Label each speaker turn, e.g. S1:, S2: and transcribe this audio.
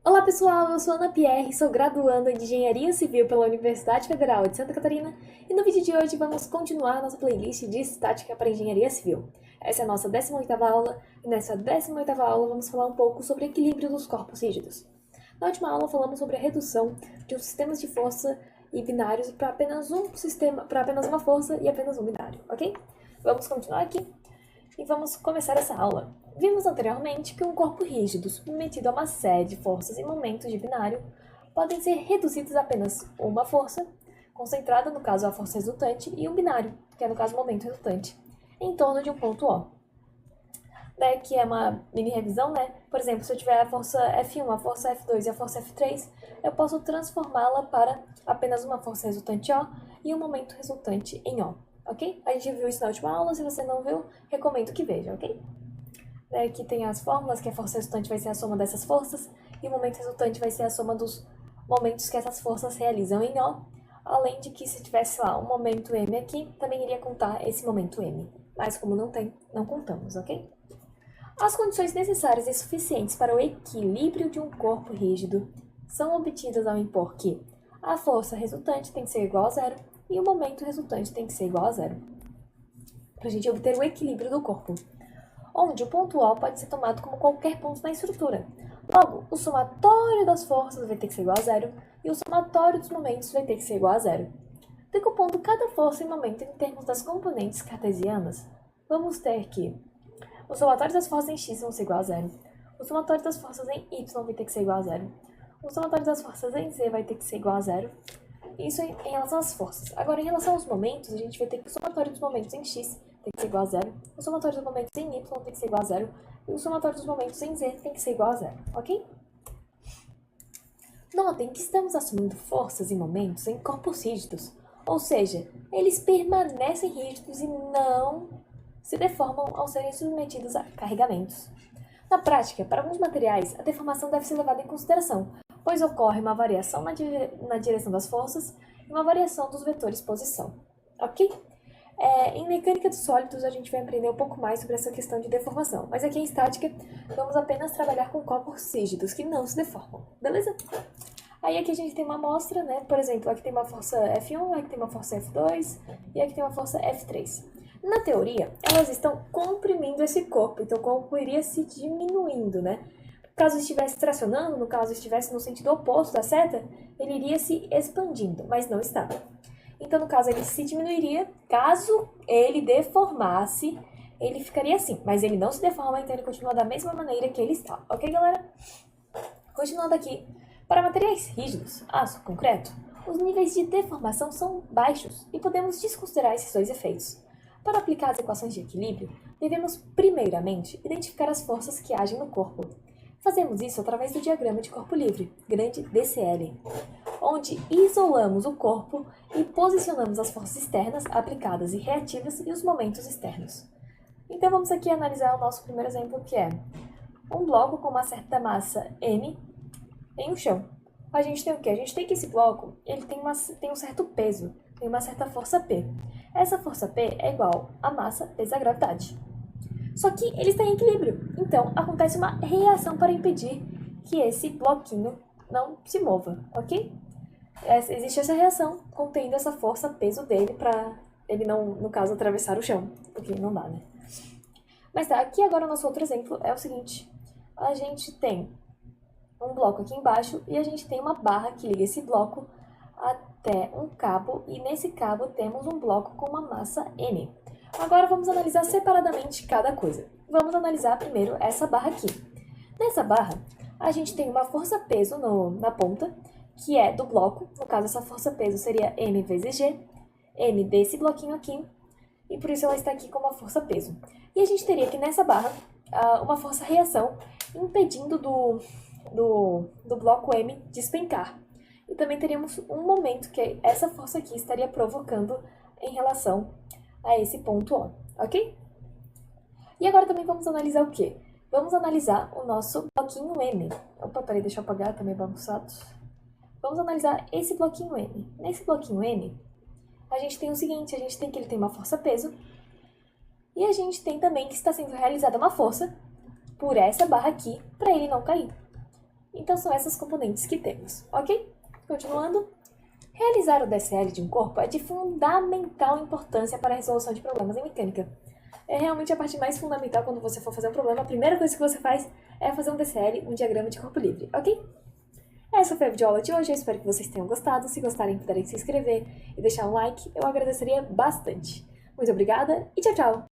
S1: Olá pessoal, eu sou Ana Pierre, sou graduanda de Engenharia Civil pela Universidade Federal de Santa Catarina e no vídeo de hoje vamos continuar nossa playlist de Estática para Engenharia Civil. Essa é a nossa 18ª aula e nessa 18ª aula vamos falar um pouco sobre equilíbrio dos corpos rígidos. Na última aula falamos sobre a redução de um sistemas de força e binários para apenas uma força e apenas um binário, ok? Vamos continuar aqui e vamos começar essa aula. Vimos anteriormente que um corpo rígido submetido a uma série de forças e momentos de binário podem ser reduzidos a apenas uma força, concentrada no caso a força resultante, e um binário, que é no caso o momento resultante, em torno de um ponto O. Daí que é uma mini revisão, né? Por exemplo, se eu tiver a força F1, a força F2 e a força F3, eu posso transformá-la para apenas uma força resultante O e um momento resultante em O, ok? A gente viu isso na última aula, se você não viu, recomendo que veja, ok? Aqui tem as fórmulas, que a força resultante vai ser a soma dessas forças, e o momento resultante vai ser a soma dos momentos que essas forças realizam em O, além de que se tivesse lá um momento M aqui, também iria contar esse momento M. Mas como não tem, não contamos, ok? As condições necessárias e suficientes para o equilíbrio de um corpo rígido são obtidas ao impor que a força resultante tem que ser igual a zero e o momento resultante tem que ser igual a zero, para a gente obter o equilíbrio do corpo, onde o ponto O pode ser tomado como qualquer ponto na estrutura. Logo, o somatório das forças vai ter que ser igual a zero e o somatório dos momentos vai ter que ser igual a zero. Decompondo cada força e momento em termos das componentes cartesianas, vamos ter que o somatório das forças em x vão ser igual a zero, o somatório das forças em y vai ter que ser igual a zero, o somatório das forças em z vai ter que ser igual a zero. Isso em relação às forças. Agora, em relação aos momentos, a gente vai ter que o somatório dos momentos em x tem que ser igual a zero, o somatório dos momentos em y tem que ser igual a zero, e o somatório dos momentos em z tem que ser igual a zero, ok? Notem que estamos assumindo forças e momentos em corpos rígidos, ou seja, eles permanecem rígidos e não se deformam ao serem submetidos a carregamentos. Na prática, para alguns materiais, a deformação deve ser levada em consideração, pois ocorre uma variação na direção das forças e uma variação dos vetores posição, ok? Em mecânica dos sólidos, a gente vai aprender um pouco mais sobre essa questão de deformação, mas aqui em estática, vamos apenas trabalhar com corpos rígidos que não se deformam, beleza? Aí aqui a gente tem uma amostra, né? Por exemplo, aqui tem uma força F1, aqui tem uma força F2 e aqui tem uma força F3. Na teoria, elas estão comprimindo esse corpo, então o corpo iria se diminuindo, né? Caso estivesse tracionando, no caso estivesse no sentido oposto da seta, ele iria se expandindo, mas não está. Então, no caso, ele se diminuiria. Caso ele deformasse, ele ficaria assim. Mas ele não se deforma, então ele continua da mesma maneira que ele está. Ok, galera? Continuando aqui. Para materiais rígidos, aço, concreto, os níveis de deformação são baixos e podemos desconsiderar esses dois efeitos. Para aplicar as equações de equilíbrio, devemos, primeiramente, identificar as forças que agem no corpo. Fazemos isso através do diagrama de corpo livre, grande DCL, onde isolamos o corpo e posicionamos as forças externas aplicadas e reativas e os momentos externos. Então vamos aqui analisar o nosso primeiro exemplo, que é um bloco com uma certa massa M em um chão. A gente tem o quê? A gente tem que esse bloco ele tem um certo peso, tem uma certa força P. Essa força P é igual à massa vezes a gravidade. Só que ele está em equilíbrio, então acontece uma reação para impedir que esse bloquinho não se mova, ok? Existe essa reação contendo essa força peso dele para ele não, no caso, atravessar o chão, porque não dá, né? Mas tá, aqui agora o nosso outro exemplo é o seguinte. A gente tem um bloco aqui embaixo e a gente tem uma barra que liga esse bloco até um cabo e nesse cabo temos um bloco com uma massa M. Agora vamos analisar separadamente cada coisa. Vamos analisar primeiro essa barra aqui. Nessa barra, a gente tem uma força-peso na ponta, que é do bloco. No caso, essa força-peso seria M vezes G, M desse bloquinho aqui, e por isso ela está aqui como uma força-peso. E a gente teria aqui nessa barra uma força-reação impedindo do bloco M despencar. E também teríamos um momento que essa força aqui estaria provocando em relação a esse ponto O, ok? E agora também vamos analisar o quê? Vamos analisar o nosso bloquinho M. Opa, peraí, deixa eu apagar, tá meio bagunçado. Vamos analisar esse bloquinho M. Nesse bloquinho M, a gente tem o seguinte, a gente tem que ele tem uma força-peso, e a gente tem também que está sendo realizada uma força por essa barra aqui, para ele não cair. Então são essas componentes que temos, ok? Continuando. Realizar o DCL de um corpo é de fundamental importância para a resolução de problemas em mecânica. É realmente a parte mais fundamental quando você for fazer um problema. A primeira coisa que você faz é fazer um DCL, um diagrama de corpo livre, ok? Essa foi a videoaula de hoje, eu espero que vocês tenham gostado. Se gostarem, puderem se inscrever e deixar um like, eu agradeceria bastante. Muito obrigada e tchau, tchau!